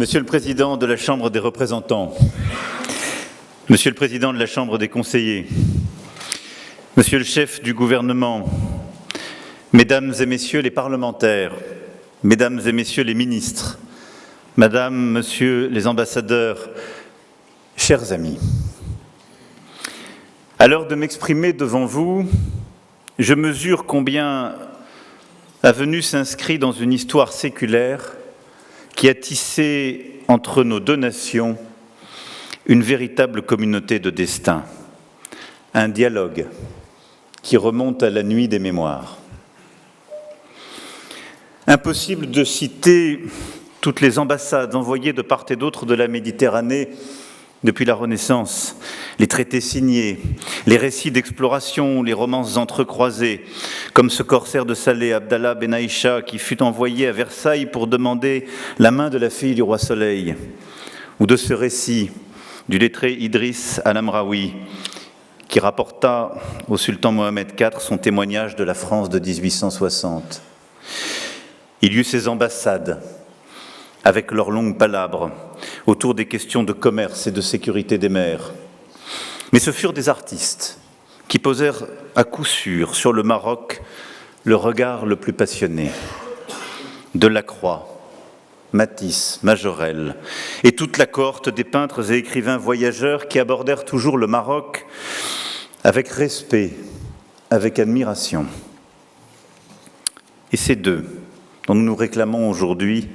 Monsieur le Président de la Chambre des représentants, Monsieur le Président de la Chambre des conseillers, Monsieur le chef du gouvernement, Mesdames et Messieurs les parlementaires, Mesdames et Messieurs les ministres, Madame, Monsieur les ambassadeurs, chers amis, à l'heure de m'exprimer devant vous, je mesure combien la venue s'inscrit dans une histoire séculaire qui a tissé entre nos deux nations une véritable communauté de destin, un dialogue qui remonte à la nuit des mémoires. Impossible de citer toutes les ambassades envoyées de part et d'autre de la Méditerranée depuis la Renaissance, les traités signés, les récits d'exploration, les romances entrecroisées, comme ce corsaire de Salé, Abdallah Ben Aïcha, qui fut envoyé à Versailles pour demander la main de la fille du roi Soleil, ou de ce récit du lettré Idriss Al-Amraoui, qui rapporta au sultan Mohamed IV son témoignage de la France de 1860. Il y eut ces ambassades, avec leurs longues palabres, autour des questions de commerce et de sécurité des mers. Mais ce furent des artistes qui posèrent à coup sûr sur le Maroc le regard le plus passionné. Delacroix, Matisse, Majorelle et toute la cohorte des peintres et écrivains voyageurs qui abordèrent toujours le Maroc avec respect, avec admiration. Et ces deux dont nous nous réclamons aujourd'hui,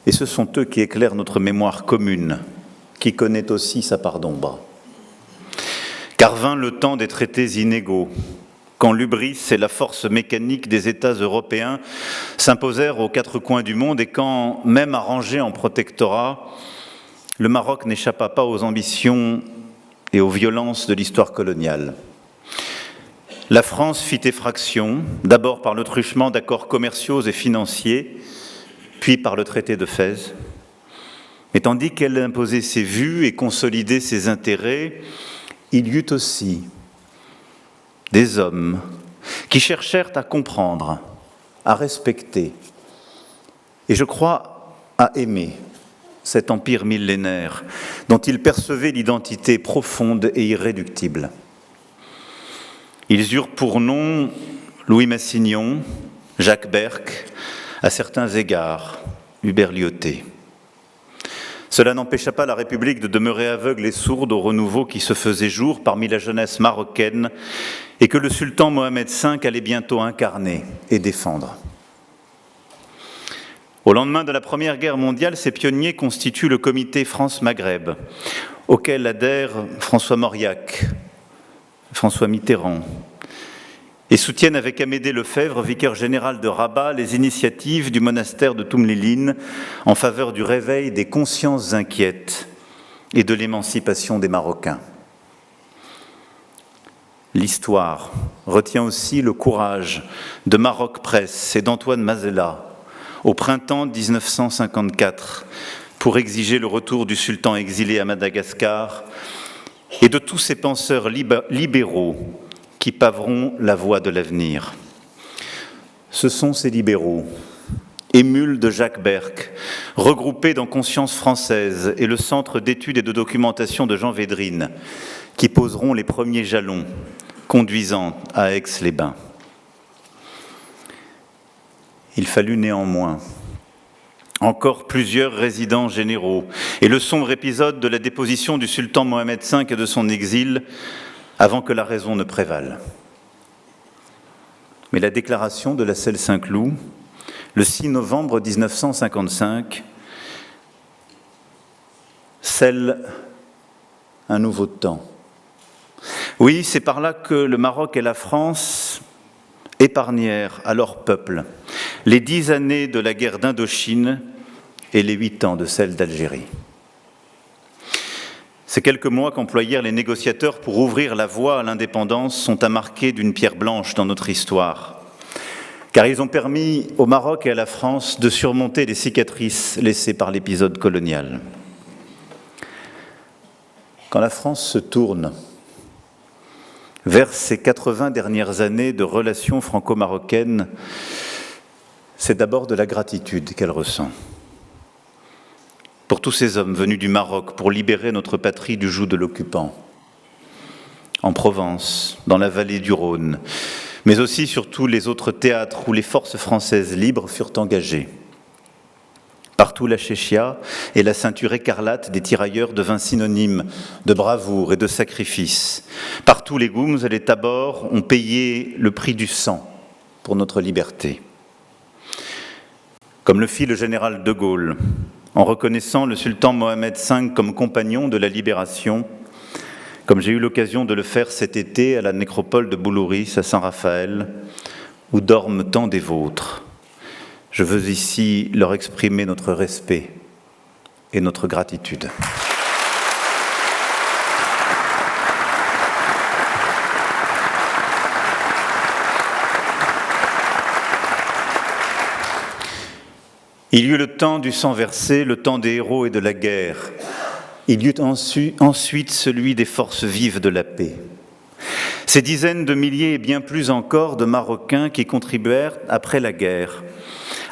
et ce sont eux qui éclairent notre mémoire commune, qui connaît aussi sa part d'ombre. Car vint le temps des traités inégaux, quand l'hubris et la force mécanique des États européens s'imposèrent aux quatre coins du monde et quand, même arrangé en protectorat, le Maroc n'échappa pas aux ambitions et aux violences de l'histoire coloniale. La France fit effraction, d'abord par le truchement d'accords commerciaux et financiers, puis par le traité de Fès. Mais tandis qu'elle imposait ses vues et consolidait ses intérêts, il y eut aussi des hommes qui cherchèrent à comprendre, à respecter, et je crois à aimer cet empire millénaire dont ils percevaient l'identité profonde et irréductible. Ils eurent pour nom Louis Massignon, Jacques Berck, à certains égards, Hubert Lyautey. Cela n'empêcha pas la République de demeurer aveugle et sourde au renouveau qui se faisait jour parmi la jeunesse marocaine et que le sultan Mohamed V allait bientôt incarner et défendre. Au lendemain de la Première Guerre mondiale, ces pionniers constituent le comité France-Maghreb, auquel adhèrent François Mauriac, François Mitterrand, et soutiennent avec Amédée Lefebvre, vicaire général de Rabat, les initiatives du monastère de Toumliline en faveur du réveil des consciences inquiètes et de l'émancipation des Marocains. L'histoire retient aussi le courage de Maroc Presse et d'Antoine Mazella au printemps 1954 pour exiger le retour du sultan exilé à Madagascar et de tous ces penseurs libéraux qui paveront la voie de l'avenir. Ce sont ces libéraux, émules de Jacques Berck, regroupés dans Conscience française et le Centre d'études et de documentation de Jean Védrine, qui poseront les premiers jalons conduisant à Aix-les-Bains. Il fallut néanmoins encore plusieurs résidents généraux et le sombre épisode de la déposition du sultan Mohamed V et de son exil avant que la raison ne prévale. Mais la déclaration de la Selle Saint-Cloud, le 6 novembre 1955, scelle un nouveau temps. Oui, c'est par là que le Maroc et la France épargnèrent à leur peuple les 10 années de la guerre d'Indochine et les 8 ans de celle d'Algérie. Ces quelques mois qu'employèrent les négociateurs pour ouvrir la voie à l'indépendance sont à marquer d'une pierre blanche dans notre histoire, car ils ont permis au Maroc et à la France de surmonter les cicatrices laissées par l'épisode colonial. Quand la France se tourne vers ces 80 dernières années de relations franco-marocaines, c'est d'abord de la gratitude qu'elle ressent. pour tous ces hommes venus du Maroc pour libérer notre patrie du joug de l'occupant, en Provence, dans la vallée du Rhône, mais aussi sur tous les autres théâtres où les forces françaises libres furent engagées. Partout la chéchia et la ceinture écarlate des tirailleurs devint synonyme de bravoure et de sacrifice. Partout les goums et les tabors ont payé le prix du sang pour notre liberté. Comme le fit le général de Gaulle, en reconnaissant le sultan Mohamed V comme compagnon de la libération, comme j'ai eu l'occasion de le faire cet été à la nécropole de Boulouris à Saint-Raphaël, où dorment tant des vôtres. Je veux ici leur exprimer notre respect et notre gratitude. Il y eut le temps du sang versé, le temps des héros et de la guerre. Il y eut ensuite celui des forces vives de la paix. Ces dizaines de milliers et bien plus encore de Marocains qui contribuèrent, après la guerre,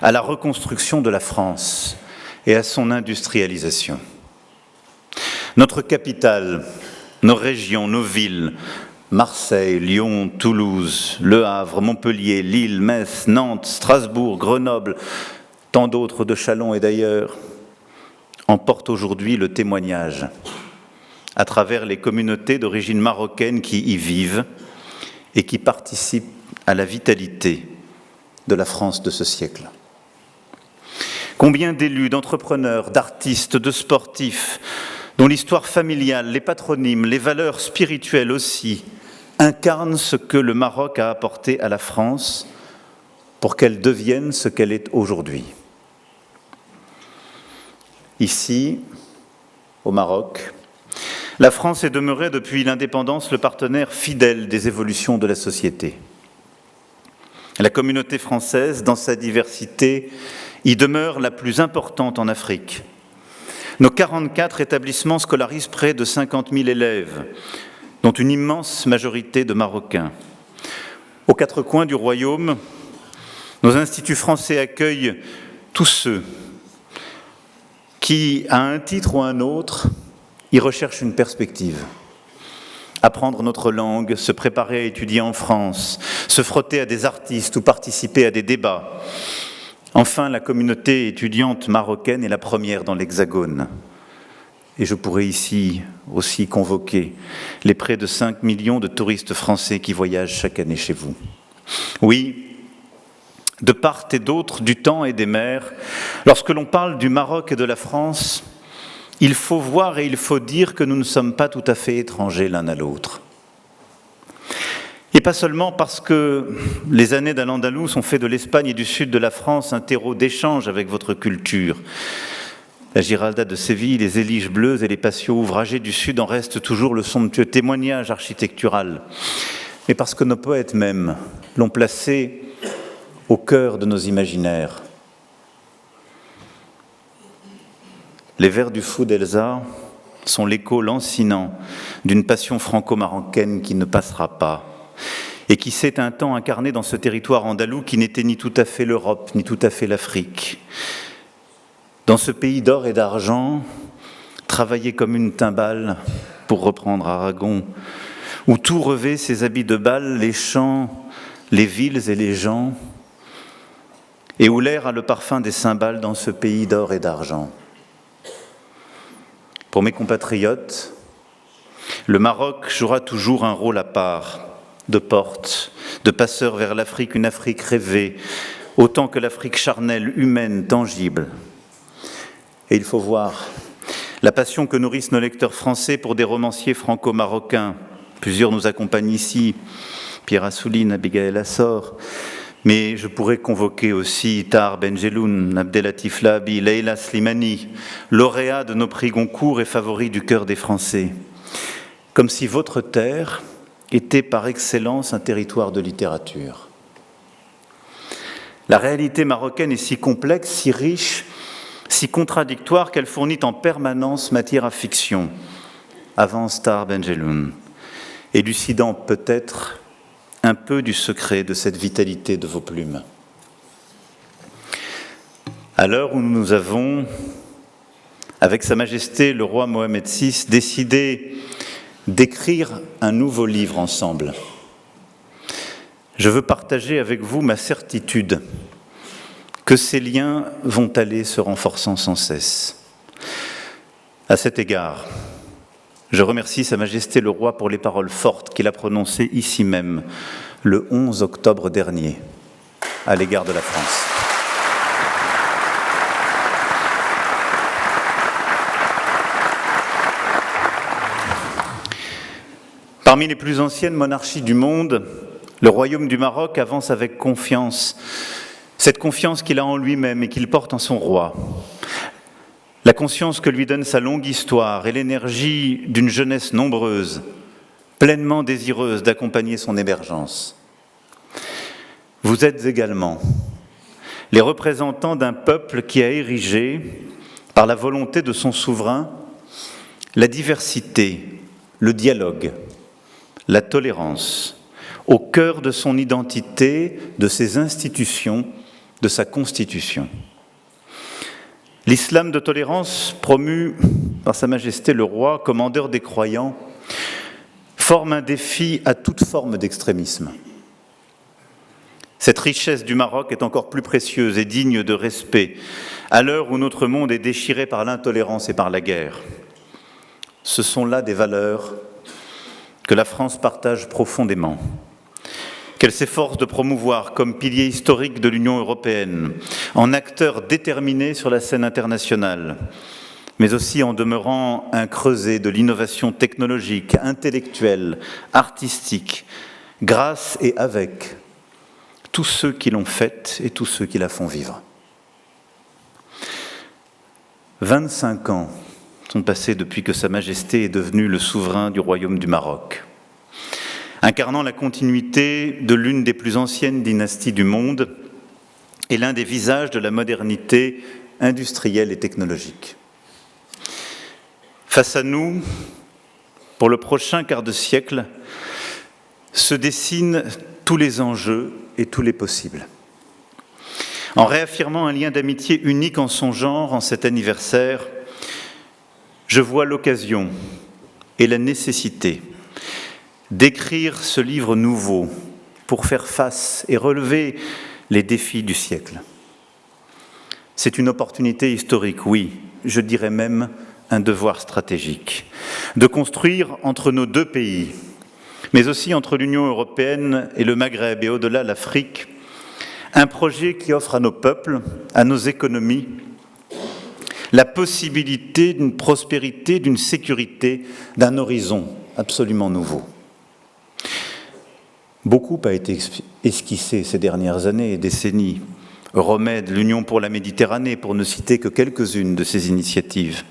à la reconstruction de la France et à son industrialisation. Notre capitale, nos régions, nos villes, Marseille, Lyon, Toulouse, Le Havre, Montpellier, Lille, Metz, Nantes, Strasbourg, Grenoble, tant d'autres de Châlons et d'ailleurs, en portent aujourd'hui le témoignage à travers les communautés d'origine marocaine qui y vivent et qui participent à la vitalité de la France de ce siècle. Combien d'élus, d'entrepreneurs, d'artistes, de sportifs, dont l'histoire familiale, les patronymes, les valeurs spirituelles aussi, incarnent ce que le Maroc a apporté à la France pour qu'elle devienne ce qu'elle est aujourd'hui. Ici, au Maroc, la France est demeurée depuis l'indépendance le partenaire fidèle des évolutions de la société. La communauté française, dans sa diversité, y demeure la plus importante en Afrique. Nos 44 établissements scolarisent près de 50 000 élèves, dont une immense majorité de Marocains. Aux quatre coins du royaume, nos instituts français accueillent tous ceux qui, à un titre ou à un autre, y recherchent une perspective. Apprendre notre langue, se préparer à étudier en France, se frotter à des artistes ou participer à des débats. Enfin, la communauté étudiante marocaine est la première dans l'Hexagone. Et je pourrais ici aussi convoquer les près de 5 millions de touristes français qui voyagent chaque année chez vous. Oui, de part et d'autre du temps et des mers, lorsque l'on parle du Maroc et de la France, il faut voir et il faut dire que nous ne sommes pas tout à fait étrangers l'un à l'autre. Et pas seulement parce que les années d'Al-Andalus ont fait de l'Espagne et du sud de la France un terreau d'échange avec votre culture. La Giralda de Séville, les Éliges bleues et les patios ouvragés du sud en restent toujours le somptueux témoignage architectural. Mais parce que nos poètes même l'ont placé au cœur de nos imaginaires. Les vers du fou d'Elsa sont l'écho lancinant d'une passion franco-marocaine qui ne passera pas et qui s'est un temps incarnée dans ce territoire andalou qui n'était ni tout à fait l'Europe, ni tout à fait l'Afrique. Dans ce pays d'or et d'argent, travaillé comme une timbale, pour reprendre Aragon, où tout revêt ses habits de bal, les champs, les villes et les gens, et où l'air a le parfum des cymbales dans ce pays d'or et d'argent. Pour mes compatriotes, le Maroc jouera toujours un rôle à part, de porte, de passeur vers l'Afrique, une Afrique rêvée, autant que l'Afrique charnelle, humaine, tangible. Et il faut voir la passion que nourrissent nos lecteurs français pour des romanciers franco-marocains. Plusieurs nous accompagnent ici, Pierre Assouline, Abigail Assor, mais je pourrais convoquer aussi Tahar Benjeloun, Abdelatif Lahabi, Leila Slimani, lauréats de nos prix Goncourt et favoris du cœur des Français. Comme si votre terre était par excellence un territoire de littérature. La réalité marocaine est si complexe, si riche, si contradictoire qu'elle fournit en permanence matière à fiction, avance Tahar Benjeloun, élucidant peut-être un peu du secret de cette vitalité de vos plumes. À l'heure où nous avons avec Sa Majesté le roi Mohamed VI, décidé d'écrire un nouveau livre ensemble. Je veux partager avec vous ma certitude que ces liens vont aller se renforçant sans cesse. À cet égard, je remercie Sa Majesté le Roi pour les paroles fortes qu'il a prononcées ici même, le 11 octobre dernier, à l'égard de la France. Parmi les plus anciennes monarchies du monde, le Royaume du Maroc avance avec confiance, cette confiance qu'il a en lui-même et qu'il porte en son roi. La conscience que lui donne sa longue histoire et l'énergie d'une jeunesse nombreuse, pleinement désireuse d'accompagner son émergence. Vous êtes également les représentants d'un peuple qui a érigé, par la volonté de son souverain, la diversité, le dialogue, la tolérance, au cœur de son identité, de ses institutions, de sa constitution. L'islam de tolérance, promu par Sa Majesté le Roi, commandeur des croyants, forme un défi à toute forme d'extrémisme. Cette richesse du Maroc est encore plus précieuse et digne de respect à l'heure où notre monde est déchiré par l'intolérance et par la guerre. Ce sont là des valeurs que la France partage profondément, qu'elle s'efforce de promouvoir comme pilier historique de l'Union européenne, en acteur déterminé sur la scène internationale, mais aussi en demeurant un creuset de l'innovation technologique, intellectuelle, artistique, grâce et avec tous ceux qui l'ont faite et tous ceux qui la font vivre. 25 ans sont passés depuis que Sa Majesté est devenu le souverain du Royaume du Maroc, incarnant la continuité de l'une des plus anciennes dynasties du monde et l'un des visages de la modernité industrielle et technologique. Face à nous, pour le prochain quart de siècle, se dessinent tous les enjeux et tous les possibles. En réaffirmant un lien d'amitié unique en son genre, en cet anniversaire, je vois l'occasion et la nécessité d'écrire ce livre nouveau pour faire face et relever les défis du siècle. C'est une opportunité historique, oui, je dirais même un devoir stratégique, de construire entre nos deux pays, mais aussi entre l'Union européenne et le Maghreb et au-delà l'Afrique, un projet qui offre à nos peuples, à nos économies, la possibilité d'une prospérité, d'une sécurité, d'un horizon absolument nouveau. Beaucoup a été esquissé ces dernières années et décennies. Euromède, l'Union pour la Méditerranée, pour ne citer que quelques-unes de ces initiatives.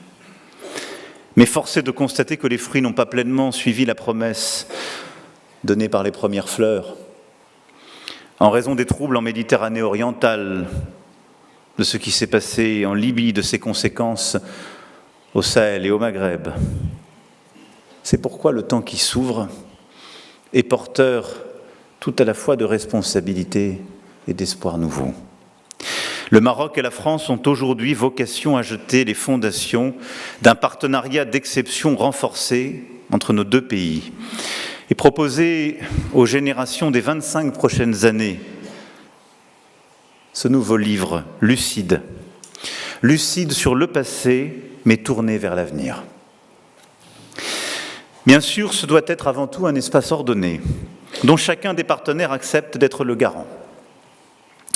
Mais force est de constater que les fruits n'ont pas pleinement suivi la promesse donnée par les premières fleurs, en raison des troubles en Méditerranée orientale, de ce qui s'est passé en Libye, de ses conséquences au Sahel et au Maghreb. C'est pourquoi le temps qui s'ouvre est porteur tout à la fois de responsabilité et d'espoir nouveau. Le Maroc et la France ont aujourd'hui vocation à jeter les fondations d'un partenariat d'exception renforcé entre nos deux pays et proposer aux générations des 25 prochaines années ce nouveau livre lucide sur le passé, mais tourné vers l'avenir. Bien sûr, ce doit être avant tout un espace ordonné, dont chacun des partenaires accepte d'être le garant,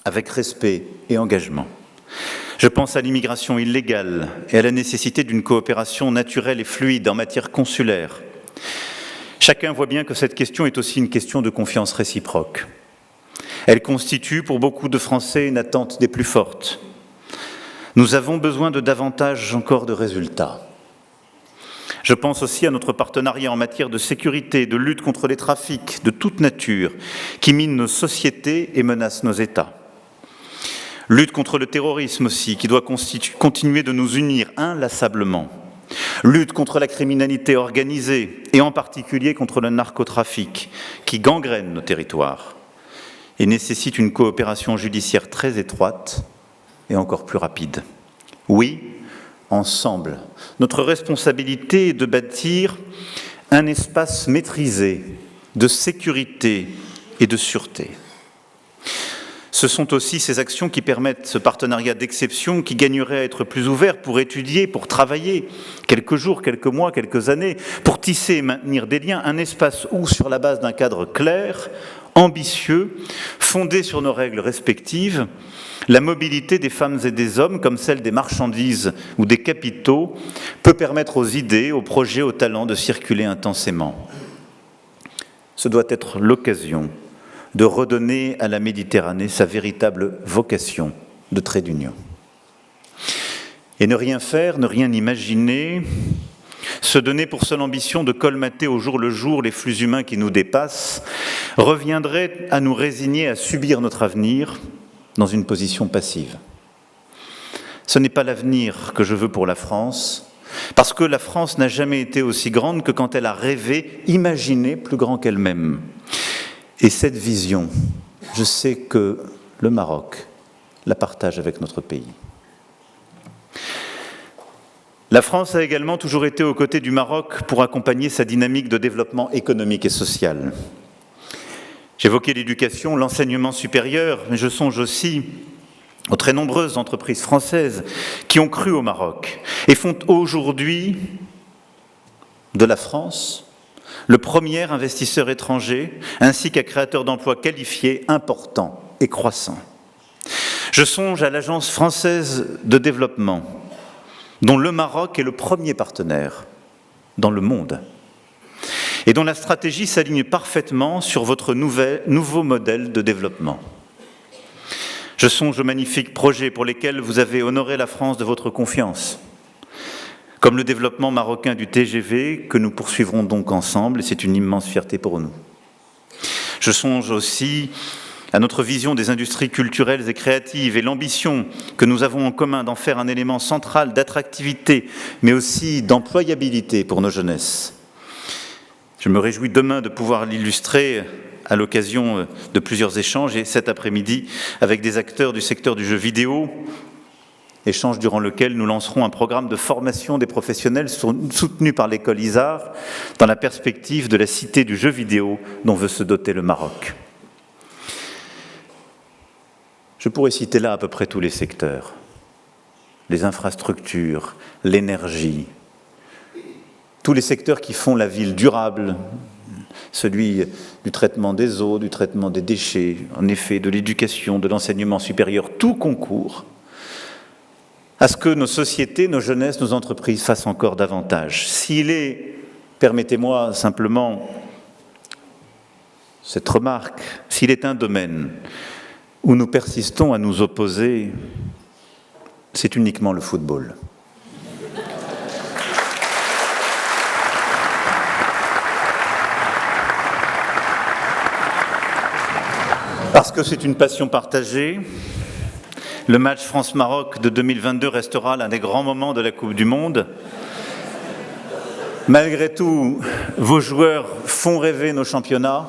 avec respect et engagement. Je pense à l'immigration illégale et à la nécessité d'une coopération naturelle et fluide en matière consulaire. Chacun voit bien que cette question est aussi une question de confiance réciproque. Elle constitue pour beaucoup de Français une attente des plus fortes. Nous avons besoin de davantage encore de résultats. Je pense aussi à notre partenariat en matière de sécurité, de lutte contre les trafics de toute nature qui minent nos sociétés et menacent nos États. Lutte contre le terrorisme aussi, qui doit continuer de nous unir inlassablement. Lutte contre la criminalité organisée et en particulier contre le narcotrafic qui gangrène nos territoires et nécessite une coopération judiciaire très étroite et encore plus rapide. Oui, ensemble. Notre responsabilité est de bâtir un espace maîtrisé de sécurité et de sûreté. Ce sont aussi ces actions qui permettent ce partenariat d'exception qui gagnerait à être plus ouvert pour étudier, pour travailler quelques jours, quelques mois, quelques années, pour tisser et maintenir des liens, un espace où, sur la base d'un cadre clair, ambitieux, fondé sur nos règles respectives, la mobilité des femmes et des hommes, comme celle des marchandises ou des capitaux, peut permettre aux idées, aux projets, aux talents de circuler intensément. Ce doit être l'occasion de redonner à la Méditerranée sa véritable vocation de trait d'union. Et ne rien faire, ne rien imaginer, se donner pour seule ambition de colmater au jour le jour les flux humains qui nous dépassent, reviendrait à nous résigner à subir notre avenir dans une position passive. Ce n'est pas l'avenir que je veux pour la France, parce que la France n'a jamais été aussi grande que quand elle a rêvé, imaginé plus grand qu'elle-même. Et cette vision, je sais que le Maroc la partage avec notre pays. La France a également toujours été aux côtés du Maroc pour accompagner sa dynamique de développement économique et social. J'évoquais l'éducation, l'enseignement supérieur, mais je songe aussi aux très nombreuses entreprises françaises qui ont cru au Maroc et font aujourd'hui de la France le premier investisseur étranger, ainsi qu'un créateur d'emplois qualifiés, importants et croissants. Je songe à l'Agence française de développement, dont le Maroc est le premier partenaire dans le monde, et dont la stratégie s'aligne parfaitement sur votre nouveau modèle de développement. Je songe aux magnifiques projets pour lesquels vous avez honoré la France de votre confiance, comme le développement marocain du TGV, que nous poursuivrons donc ensemble, et c'est une immense fierté pour nous. Je songe aussi à notre vision des industries culturelles et créatives et l'ambition que nous avons en commun d'en faire un élément central d'attractivité, mais aussi d'employabilité pour nos jeunesses. Je me réjouis demain de pouvoir l'illustrer à l'occasion de plusieurs échanges, et cet après-midi avec des acteurs du secteur du jeu vidéo, échange durant lequel nous lancerons un programme de formation des professionnels soutenu par l'école ISAR dans la perspective de la cité du jeu vidéo dont veut se doter le Maroc. Je pourrais citer là à peu près tous les secteurs, les infrastructures, l'énergie, tous les secteurs qui font la ville durable, celui du traitement des eaux, du traitement des déchets, en effet de l'éducation, de l'enseignement supérieur, tout concourt à ce que nos sociétés, nos jeunesses, nos entreprises fassent encore davantage. S'il est, permettez-moi simplement cette remarque, s'il est un domaine où nous persistons à nous opposer, c'est uniquement le football. Parce que c'est une passion partagée. Le match France-Maroc de 2022 restera l'un des grands moments de la Coupe du Monde. Malgré tout, vos joueurs font rêver nos championnats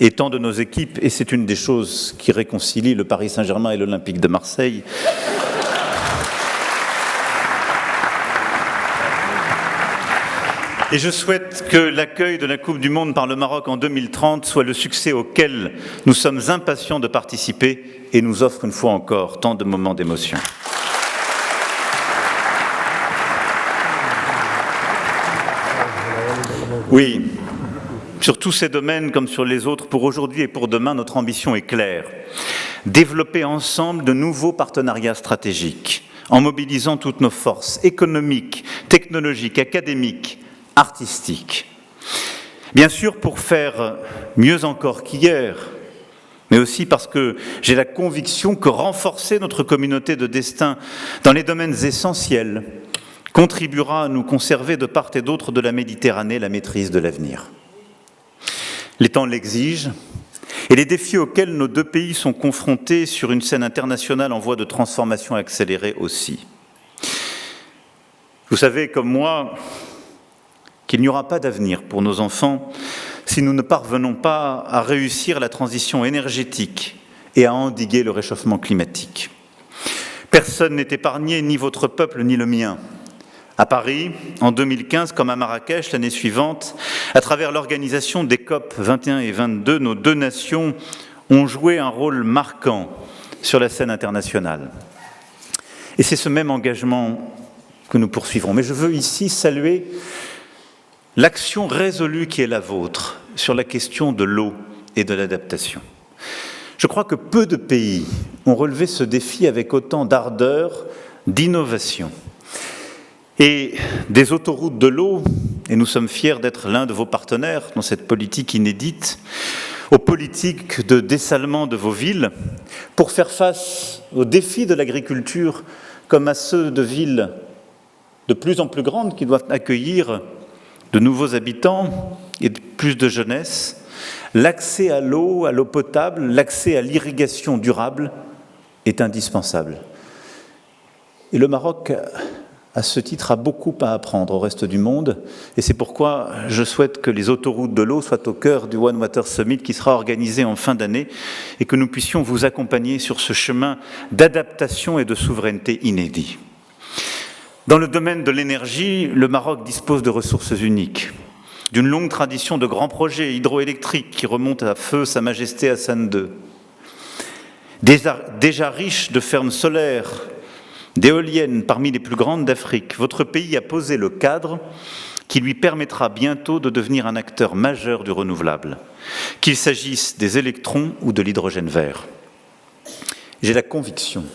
et tant de nos équipes, et c'est une des choses qui réconcilie le Paris Saint-Germain et l'Olympique de Marseille. Et je souhaite que l'accueil de la Coupe du Monde par le Maroc en 2030 soit le succès auquel nous sommes impatients de participer et nous offre une fois encore tant de moments d'émotion. Oui, sur tous ces domaines comme sur les autres, pour aujourd'hui et pour demain, notre ambition est claire. Développer ensemble de nouveaux partenariats stratégiques en mobilisant toutes nos forces économiques, technologiques, académiques, artistique. Bien sûr, pour faire mieux encore qu'hier, mais aussi parce que j'ai la conviction que renforcer notre communauté de destin dans les domaines essentiels contribuera à nous conserver de part et d'autre de la Méditerranée la maîtrise de l'avenir. Les temps l'exigent, et les défis auxquels nos deux pays sont confrontés sur une scène internationale en voie de transformation accélérée aussi. Vous savez, comme moi, qu'il n'y aura pas d'avenir pour nos enfants si nous ne parvenons pas à réussir la transition énergétique et à endiguer le réchauffement climatique. Personne n'est épargné, ni votre peuple, ni le mien. À Paris, en 2015, comme à Marrakech l'année suivante, à travers l'organisation des COP 21 et 22, nos deux nations ont joué un rôle marquant sur la scène internationale. Et c'est ce même engagement que nous poursuivrons. Mais je veux ici saluer l'action résolue qui est la vôtre sur la question de l'eau et de l'adaptation. Je crois que peu de pays ont relevé ce défi avec autant d'ardeur, d'innovation. Et des autoroutes de l'eau, et nous sommes fiers d'être l'un de vos partenaires dans cette politique inédite, aux politiques de dessalement de vos villes, pour faire face aux défis de l'agriculture comme à ceux de villes de plus en plus grandes qui doivent accueillir de nouveaux habitants et plus de jeunesse. L'accès à l'eau potable, l'accès à l'irrigation durable est indispensable. Et le Maroc, à ce titre, a beaucoup à apprendre au reste du monde. Et c'est pourquoi je souhaite que les autoroutes de l'eau soient au cœur du One Water Summit qui sera organisé en fin d'année et que nous puissions vous accompagner sur ce chemin d'adaptation et de souveraineté inédit. Dans le domaine de l'énergie, le Maroc dispose de ressources uniques, d'une longue tradition de grands projets hydroélectriques qui remontent à feu Sa Majesté Hassan II, déjà riche de fermes solaires, d'éoliennes parmi les plus grandes d'Afrique. Votre pays a posé le cadre qui lui permettra bientôt de devenir un acteur majeur du renouvelable, qu'il s'agisse des électrons ou de l'hydrogène vert. J'ai la conviction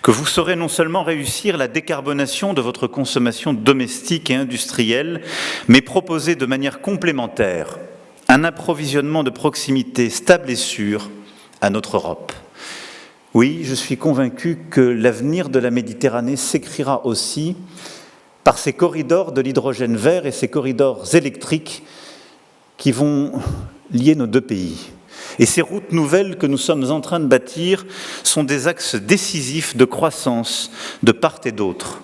que vous saurez non seulement réussir la décarbonation de votre consommation domestique et industrielle, mais proposer de manière complémentaire un approvisionnement de proximité stable et sûr à notre Europe. Oui, je suis convaincu que l'avenir de la Méditerranée s'écrira aussi par ces corridors de l'hydrogène vert et ces corridors électriques qui vont lier nos deux pays. Et ces routes nouvelles que nous sommes en train de bâtir sont des axes décisifs de croissance de part et d'autre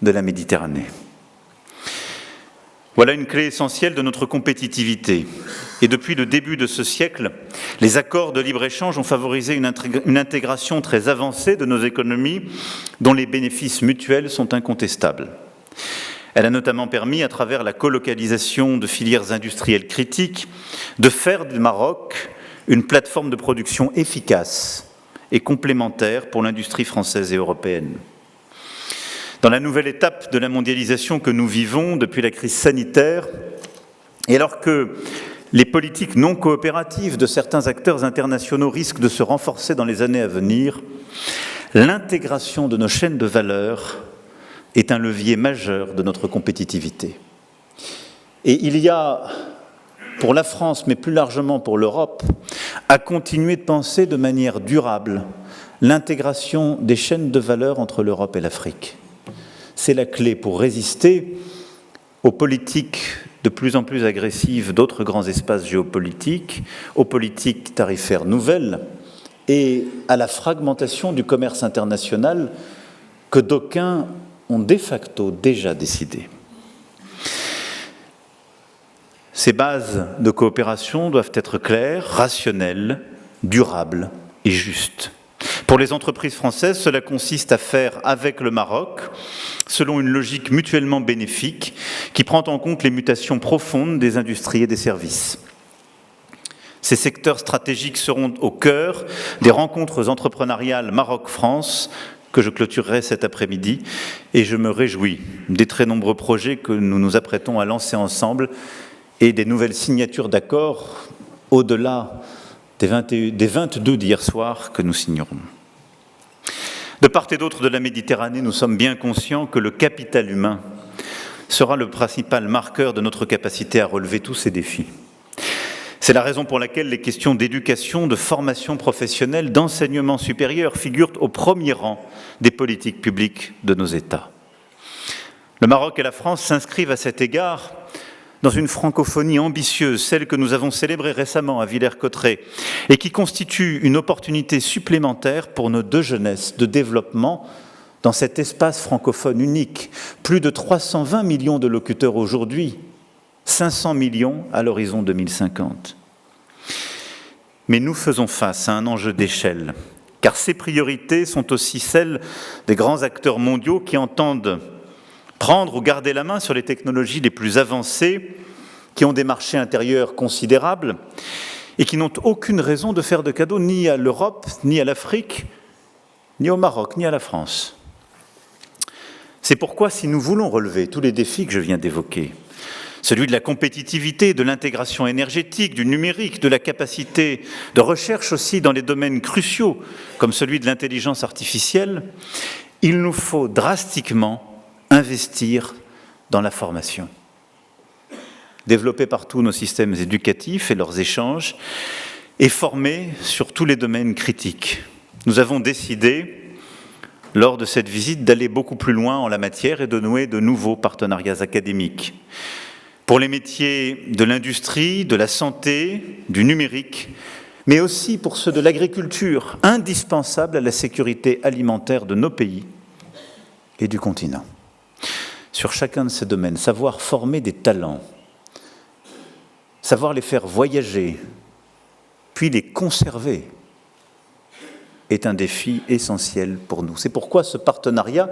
de la Méditerranée. Voilà une clé essentielle de notre compétitivité. Et depuis le début de ce siècle, les accords de libre-échange ont favorisé une intégration très avancée de nos économies dont les bénéfices mutuels sont incontestables. Elle a notamment permis, à travers la colocalisation de filières industrielles critiques, de faire du Maroc une plateforme de production efficace et complémentaire pour l'industrie française et européenne. Dans la nouvelle étape de la mondialisation que nous vivons depuis la crise sanitaire, et alors que les politiques non coopératives de certains acteurs internationaux risquent de se renforcer dans les années à venir, l'intégration de nos chaînes de valeur est un levier majeur de notre compétitivité. Et il y a, pour la France, mais plus largement pour l'Europe, à continuer de penser de manière durable l'intégration des chaînes de valeur entre l'Europe et l'Afrique. C'est la clé pour résister aux politiques de plus en plus agressives d'autres grands espaces géopolitiques, aux politiques tarifaires nouvelles et à la fragmentation du commerce international que d'aucuns ont de facto déjà décidé. Ces bases de coopération doivent être claires, rationnelles, durables et justes. Pour les entreprises françaises, cela consiste à faire avec le Maroc, selon une logique mutuellement bénéfique qui prend en compte les mutations profondes des industries et des services. Ces secteurs stratégiques seront au cœur des rencontres entrepreneuriales Maroc-France que je clôturerai cet après-midi et je me réjouis des très nombreux projets que nous nous apprêtons à lancer ensemble et des nouvelles signatures d'accords au-delà des 22 d'hier soir que nous signerons. De part et d'autre de la Méditerranée, nous sommes bien conscients que le capital humain sera le principal marqueur de notre capacité à relever tous ces défis. C'est la raison pour laquelle les questions d'éducation, de formation professionnelle, d'enseignement supérieur figurent au premier rang des politiques publiques de nos États. Le Maroc et la France s'inscrivent à cet égard dans une francophonie ambitieuse, celle que nous avons célébrée récemment à Villers-Cotterêts, et qui constitue une opportunité supplémentaire pour nos deux jeunesses de développement dans cet espace francophone unique. Plus de 320 millions de locuteurs aujourd'hui, 500 millions à l'horizon 2050. Mais nous faisons face à un enjeu d'échelle car ces priorités sont aussi celles des grands acteurs mondiaux qui entendent prendre ou garder la main sur les technologies les plus avancées, qui ont des marchés intérieurs considérables et qui n'ont aucune raison de faire de cadeaux ni à l'Europe, ni à l'Afrique, ni au Maroc, ni à la France. C'est pourquoi, si nous voulons relever tous les défis que je viens d'évoquer, celui de la compétitivité, de l'intégration énergétique, du numérique, de la capacité de recherche aussi dans les domaines cruciaux, comme celui de l'intelligence artificielle, il nous faut drastiquement investir dans la formation. Développer partout nos systèmes éducatifs et leurs échanges, et former sur tous les domaines critiques. Nous avons décidé, lors de cette visite, d'aller beaucoup plus loin en la matière et de nouer de nouveaux partenariats académiques. Pour les métiers de l'industrie, de la santé, du numérique, mais aussi pour ceux de l'agriculture, indispensables à la sécurité alimentaire de nos pays et du continent. Sur chacun de ces domaines, savoir former des talents, savoir les faire voyager, puis les conserver, est un défi essentiel pour nous. C'est pourquoi ce partenariat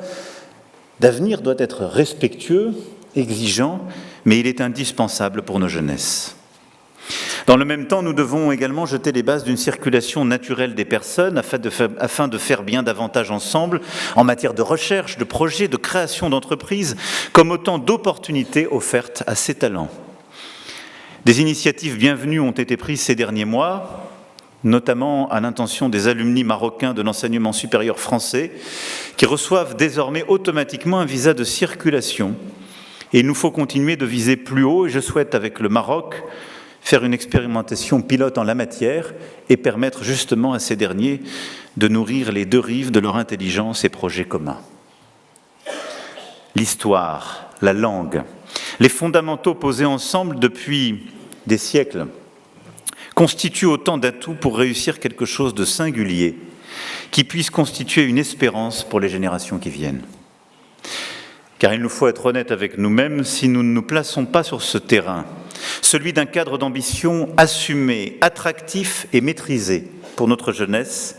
d'avenir doit être respectueux, exigeant, mais il est indispensable pour nos jeunesses. Dans le même temps, nous devons également jeter les bases d'une circulation naturelle des personnes afin de faire bien davantage ensemble en matière de recherche, de projets, de création d'entreprises, comme autant d'opportunités offertes à ces talents. Des initiatives bienvenues ont été prises ces derniers mois, notamment à l'intention des alumni marocains de l'enseignement supérieur français, qui reçoivent désormais automatiquement un visa de circulation. Et il nous faut continuer de viser plus haut, et je souhaite, avec le Maroc, faire une expérimentation pilote en la matière et permettre justement à ces derniers de nourrir les deux rives de leur intelligence et projets communs. L'histoire, la langue, les fondamentaux posés ensemble depuis des siècles constituent autant d'atouts pour réussir quelque chose de singulier qui puisse constituer une espérance pour les générations qui viennent. Car il nous faut être honnêtes avec nous-mêmes, si nous ne nous plaçons pas sur ce terrain, celui d'un cadre d'ambition assumé, attractif et maîtrisé pour notre jeunesse,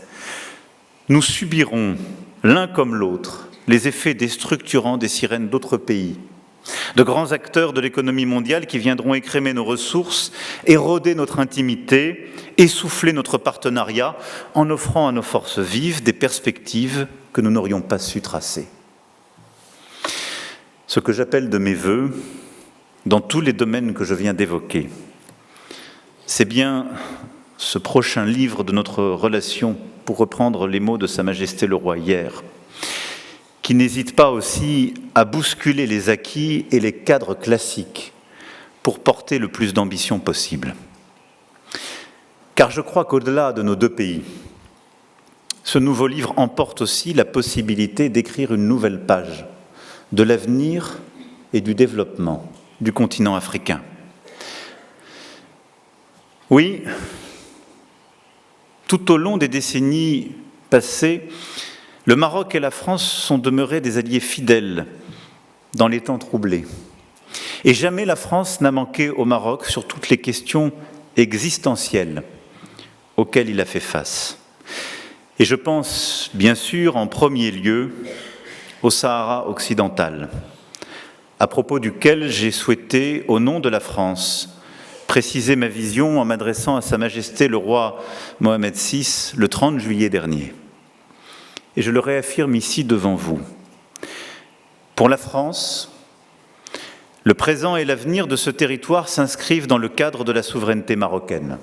nous subirons, l'un comme l'autre, les effets déstructurants des sirènes d'autres pays, de grands acteurs de l'économie mondiale qui viendront écrémer nos ressources, éroder notre intimité, essouffler notre partenariat en offrant à nos forces vives des perspectives que nous n'aurions pas su tracer. Ce que j'appelle de mes vœux, dans tous les domaines que je viens d'évoquer, c'est bien ce prochain livre de notre relation, pour reprendre les mots de Sa Majesté le Roi hier, qui n'hésite pas aussi à bousculer les acquis et les cadres classiques pour porter le plus d'ambition possible. Car je crois qu'au-delà de nos deux pays, ce nouveau livre emporte aussi la possibilité d'écrire une nouvelle page de l'avenir et du développement du continent africain. Oui, tout au long des décennies passées, le Maroc et la France sont demeurés des alliés fidèles dans les temps troublés. Et jamais la France n'a manqué au Maroc sur toutes les questions existentielles auxquelles il a fait face. Et je pense bien sûr en premier lieu au Sahara occidental, à propos duquel j'ai souhaité, au nom de la France, préciser ma vision en m'adressant à Sa Majesté le Roi Mohamed VI le 30 juillet dernier. Et je le réaffirme ici devant vous. Pour la France, le présent et l'avenir de ce territoire s'inscrivent dans le cadre de la souveraineté marocaine.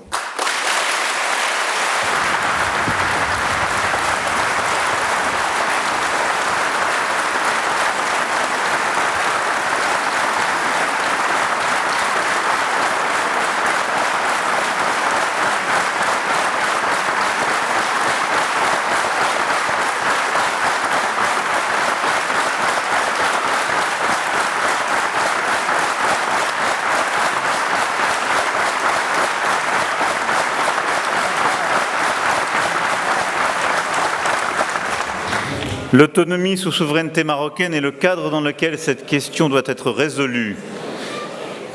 L'autonomie sous souveraineté marocaine est le cadre dans lequel cette question doit être résolue.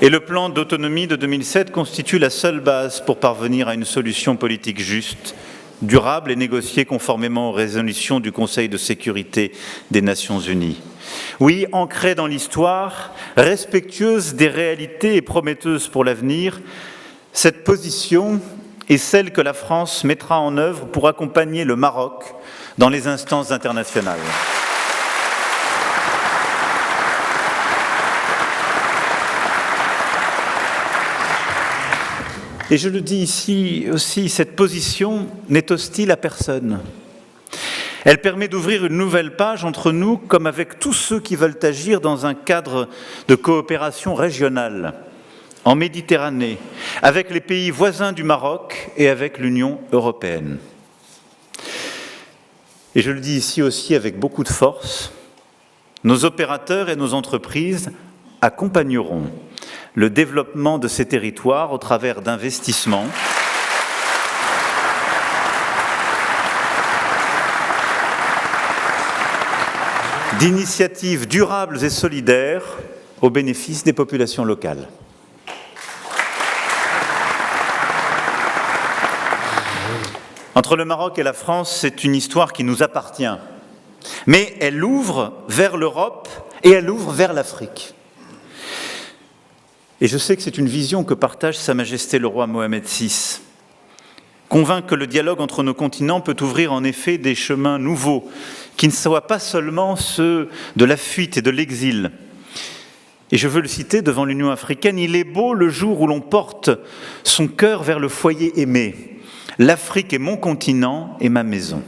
Et le plan d'autonomie de 2007 constitue la seule base pour parvenir à une solution politique juste durable et négociée conformément aux résolutions du Conseil de sécurité des Nations Unies. Oui, ancrée dans l'histoire, respectueuse des réalités et prometteuse pour l'avenir, cette position est celle que la France mettra en œuvre pour accompagner le Maroc dans les instances internationales. Et je le dis ici aussi, cette position n'est hostile à personne. Elle permet d'ouvrir une nouvelle page entre nous, comme avec tous ceux qui veulent agir dans un cadre de coopération régionale, en Méditerranée, avec les pays voisins du Maroc et avec l'Union européenne. Et je le dis ici aussi avec beaucoup de force, nos opérateurs et nos entreprises accompagneront le développement de ces territoires au travers d'investissements d'initiatives durables et solidaires au bénéfice des populations locales. Entre le Maroc et la France, c'est une histoire qui nous appartient, mais elle ouvre vers l'Europe et elle ouvre vers l'Afrique. Et je sais que c'est une vision que partage Sa Majesté le roi Mohamed VI, convaincu que le dialogue entre nos continents peut ouvrir en effet des chemins nouveaux, qui ne soient pas seulement ceux de la fuite et de l'exil. Et je veux le citer devant l'Union africaine, il est beau le jour où l'on porte son cœur vers le foyer aimé. L'Afrique est mon continent et ma maison.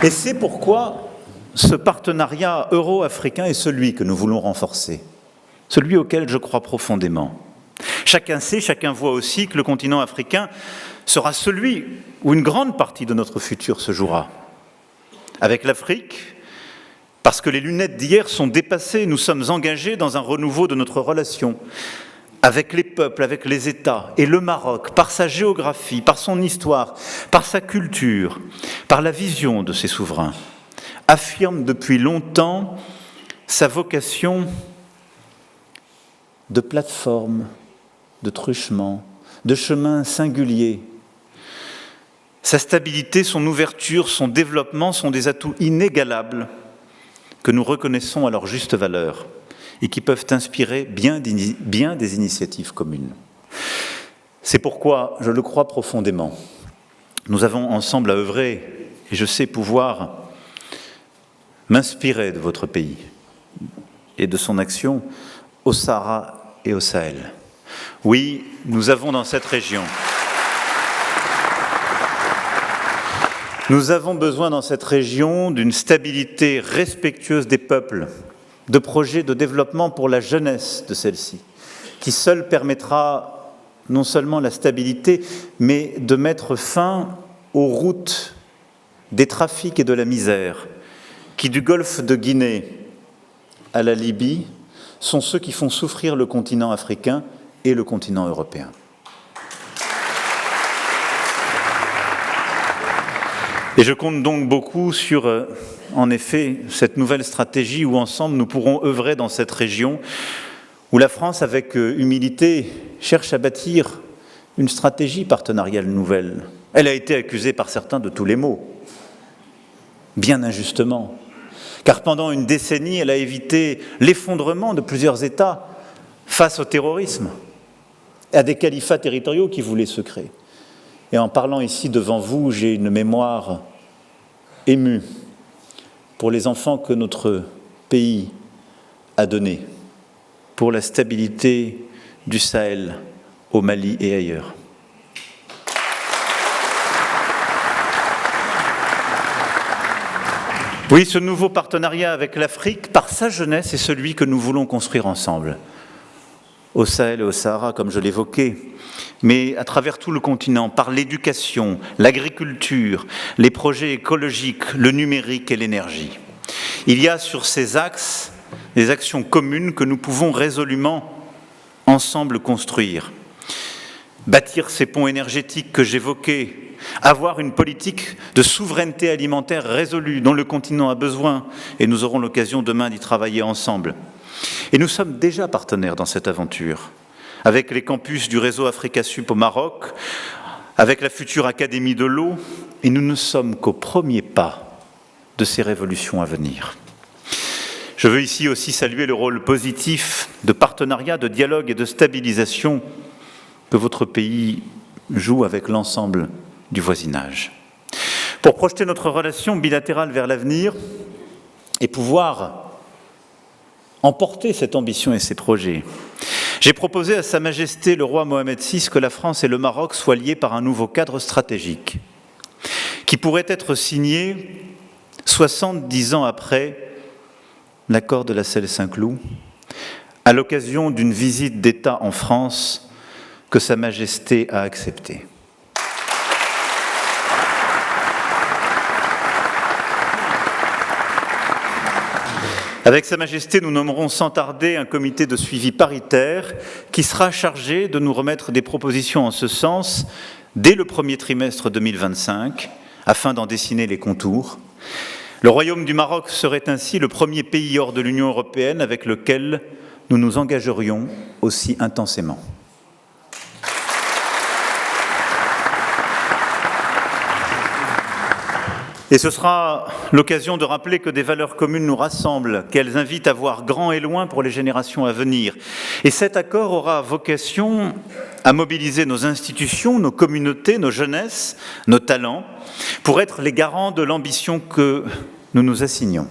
Et c'est pourquoi ce partenariat euro-africain est celui que nous voulons renforcer, celui auquel je crois profondément. Chacun sait, chacun voit aussi que le continent africain sera celui où une grande partie de notre futur se jouera. Avec l'Afrique, parce que les lunettes d'hier sont dépassées, nous sommes engagés dans un renouveau de notre relation avec les peuples, avec les États, et le Maroc, par sa géographie, par son histoire, par sa culture, par la vision de ses souverains, affirme depuis longtemps sa vocation de plateforme, de truchement, de chemin singulier. Sa stabilité, son ouverture, son développement sont des atouts inégalables que nous reconnaissons à leur juste valeur et qui peuvent inspirer bien des initiatives communes. C'est pourquoi, je le crois profondément, nous avons ensemble à œuvrer, et je sais pouvoir m'inspirer de votre pays et de son action au Sahara et au Sahel. Oui, nous avons dans cette région, nous avons besoin dans cette région d'une stabilité respectueuse des peuples, de projets de développement pour la jeunesse de celle-ci, qui seule permettra non seulement la stabilité, mais de mettre fin aux routes des trafics et de la misère, qui du golfe de Guinée à la Libye sont ceux qui font souffrir le continent africain et le continent européen. Et je compte donc beaucoup sur, en effet, cette nouvelle stratégie où ensemble nous pourrons œuvrer dans cette région où la France, avec humilité, cherche à bâtir une stratégie partenariale nouvelle. Elle a été accusée par certains de tous les maux, bien injustement, car pendant une décennie, elle a évité l'effondrement de plusieurs États face au terrorisme, à des califats territoriaux qui voulaient se créer. Et en parlant ici devant vous, j'ai une mémoire émue pour les enfants que notre pays a donnés, pour la stabilité du Sahel, au Mali et ailleurs. Oui, ce nouveau partenariat avec l'Afrique, par sa jeunesse, est celui que nous voulons construire ensemble. Au Sahel et au Sahara, comme je l'évoquais, mais à travers tout le continent, par l'éducation, l'agriculture, les projets écologiques, le numérique et l'énergie. Il y a sur ces axes des actions communes que nous pouvons résolument ensemble construire. Bâtir ces ponts énergétiques que j'évoquais, avoir une politique de souveraineté alimentaire résolue dont le continent a besoin, et nous aurons l'occasion demain d'y travailler ensemble. Et nous sommes déjà partenaires dans cette aventure, avec les campus du réseau Africa-Sup au Maroc, avec la future Académie de l'eau, et nous ne sommes qu'au premier pas de ces révolutions à venir. Je veux ici aussi saluer le rôle positif de partenariat, de dialogue et de stabilisation que votre pays joue avec l'ensemble du voisinage. Pour projeter notre relation bilatérale vers l'avenir et pouvoir emporter cette ambition et ces projets, j'ai proposé à Sa Majesté le roi Mohamed VI que la France et le Maroc soient liés par un nouveau cadre stratégique qui pourrait être signé 70 ans après l'accord de la Celle-Saint-Cloud, à l'occasion d'une visite d'État en France que Sa Majesté a acceptée. Avec Sa Majesté, nous nommerons sans tarder un comité de suivi paritaire qui sera chargé de nous remettre des propositions en ce sens dès le premier trimestre 2025, afin d'en dessiner les contours. Le Royaume du Maroc serait ainsi le premier pays hors de l'Union européenne avec lequel nous nous engagerions aussi intensément. Et ce sera l'occasion de rappeler que des valeurs communes nous rassemblent, qu'elles invitent à voir grand et loin pour les générations à venir. Et cet accord aura vocation à mobiliser nos institutions, nos communautés, nos jeunesses, nos talents, pour être les garants de l'ambition que nous nous assignons.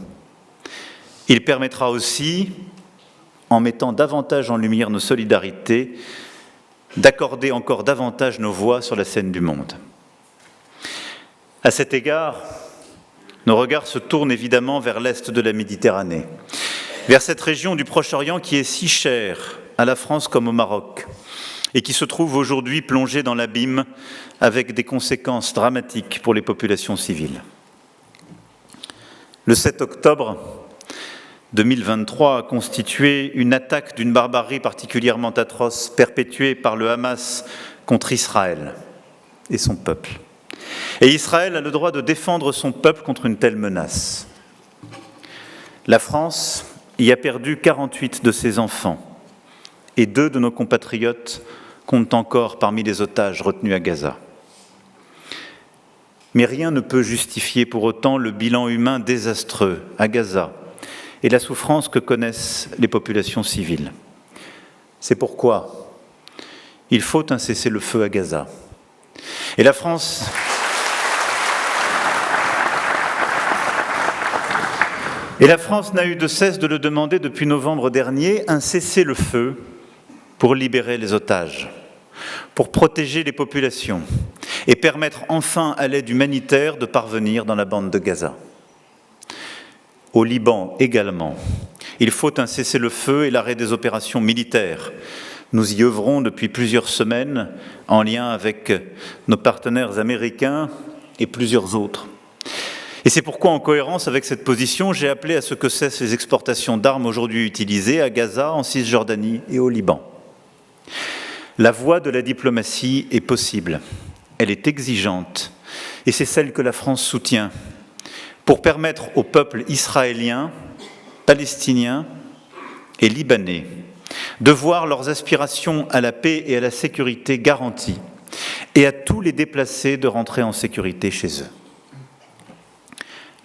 Il permettra aussi, en mettant davantage en lumière nos solidarités, d'accorder encore davantage nos voix sur la scène du monde. À cet égard, nos regards se tournent évidemment vers l'est de la Méditerranée, vers cette région du Proche-Orient qui est si chère à la France comme au Maroc, et qui se trouve aujourd'hui plongée dans l'abîme avec des conséquences dramatiques pour les populations civiles. Le 7 octobre 2023 a constitué une attaque d'une barbarie particulièrement atroce perpétuée par le Hamas contre Israël et son peuple. Et Israël a le droit de défendre son peuple contre une telle menace. La France y a perdu 48 de ses enfants et 2 de nos compatriotes comptent encore parmi les otages retenus à Gaza. Mais rien ne peut justifier pour autant le bilan humain désastreux à Gaza et la souffrance que connaissent les populations civiles. C'est pourquoi il faut un cessez-le-feu à Gaza. Et la France n'a eu de cesse de le demander depuis novembre dernier, un cessez-le-feu pour libérer les otages, pour protéger les populations et permettre enfin à l'aide humanitaire de parvenir dans la bande de Gaza. Au Liban également, il faut un cessez-le-feu et l'arrêt des opérations militaires. Nous y œuvrons depuis plusieurs semaines en lien avec nos partenaires américains et plusieurs autres. Et c'est pourquoi, en cohérence avec cette position, j'ai appelé à ce que cessent les exportations d'armes aujourd'hui utilisées à Gaza, en Cisjordanie et au Liban. La voie de la diplomatie est possible, elle est exigeante, et c'est celle que la France soutient, pour permettre au peuple israélien, palestinien et libanais de voir leurs aspirations à la paix et à la sécurité garanties, et à tous les déplacés de rentrer en sécurité chez eux.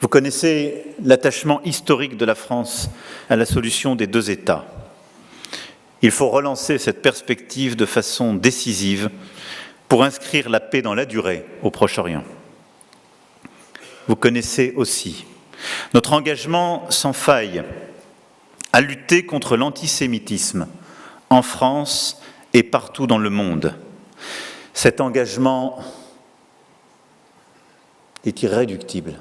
Vous connaissez l'attachement historique de la France à la solution des 2 États. Il faut relancer cette perspective de façon décisive pour inscrire la paix dans la durée au Proche-Orient. Vous connaissez aussi notre engagement sans faille à lutter contre l'antisémitisme en France et partout dans le monde. Cet engagement est irréductible.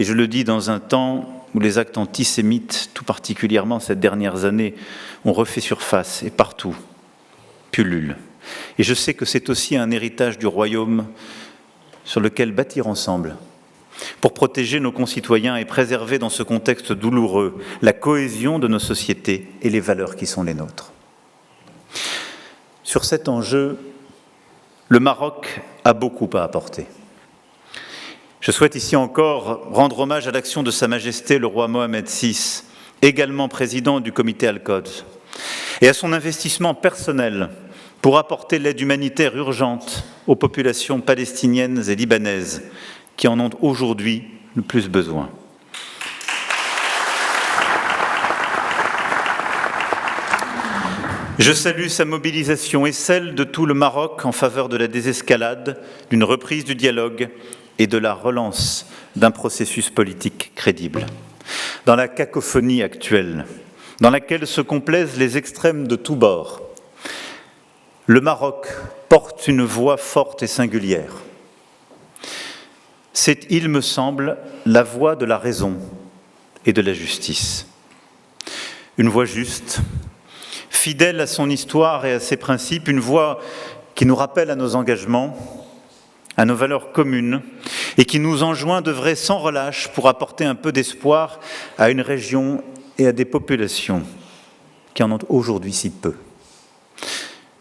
Et je le dis dans un temps où les actes antisémites, tout particulièrement ces dernières années, ont refait surface et partout pullulent. Et je sais que c'est aussi un héritage du royaume sur lequel bâtir ensemble, pour protéger nos concitoyens et préserver dans ce contexte douloureux la cohésion de nos sociétés et les valeurs qui sont les nôtres. Sur cet enjeu, le Maroc a beaucoup à apporter. Je souhaite ici encore rendre hommage à l'action de Sa Majesté le roi Mohamed VI, également président du comité Al-Quds. et à son investissement personnel pour apporter l'aide humanitaire urgente aux populations palestiniennes et libanaises qui en ont aujourd'hui le plus besoin. Je salue sa mobilisation et celle de tout le Maroc en faveur de la désescalade, d'une reprise du dialogue et de la relance d'un processus politique crédible. Dans la cacophonie actuelle, dans laquelle se complaisent les extrêmes de tous bords, le Maroc porte une voix forte et singulière. C'est, il me semble, la voix de la raison et de la justice. Une voix juste, fidèle à son histoire et à ses principes, une voix qui nous rappelle à nos engagements, à nos valeurs communes, et qui nous enjoint d'œuvrer sans relâche pour apporter un peu d'espoir à une région et à des populations qui en ont aujourd'hui si peu.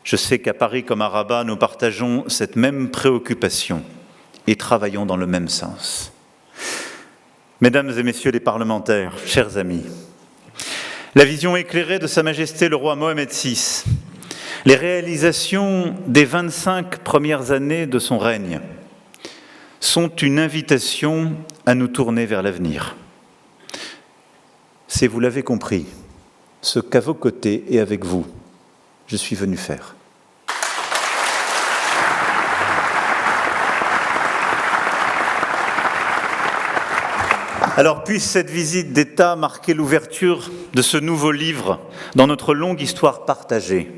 Je sais qu'à Paris comme à Rabat, nous partageons cette même préoccupation et travaillons dans le même sens. Mesdames et messieurs les parlementaires, chers amis, la vision éclairée de Sa Majesté le roi Mohamed VI, les réalisations des 25 premières années de son règne sont une invitation à nous tourner vers l'avenir. C'est, vous l'avez compris, ce qu'à vos côtés et avec vous, je suis venu faire. Alors puisse cette visite d'État marquer l'ouverture de ce nouveau livre dans notre longue histoire partagée,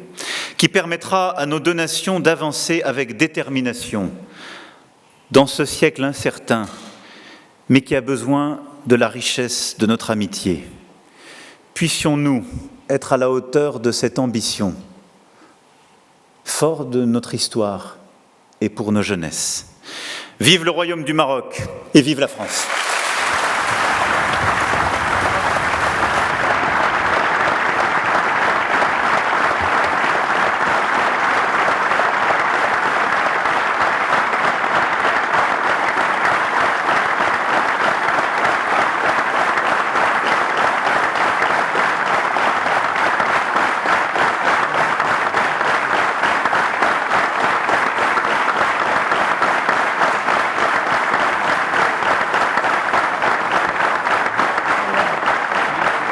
qui permettra à nos deux nations d'avancer avec détermination dans ce siècle incertain, mais qui a besoin de la richesse de notre amitié. Puissions-nous être à la hauteur de cette ambition, fort de notre histoire et pour nos jeunesses. Vive le Royaume du Maroc et vive la France!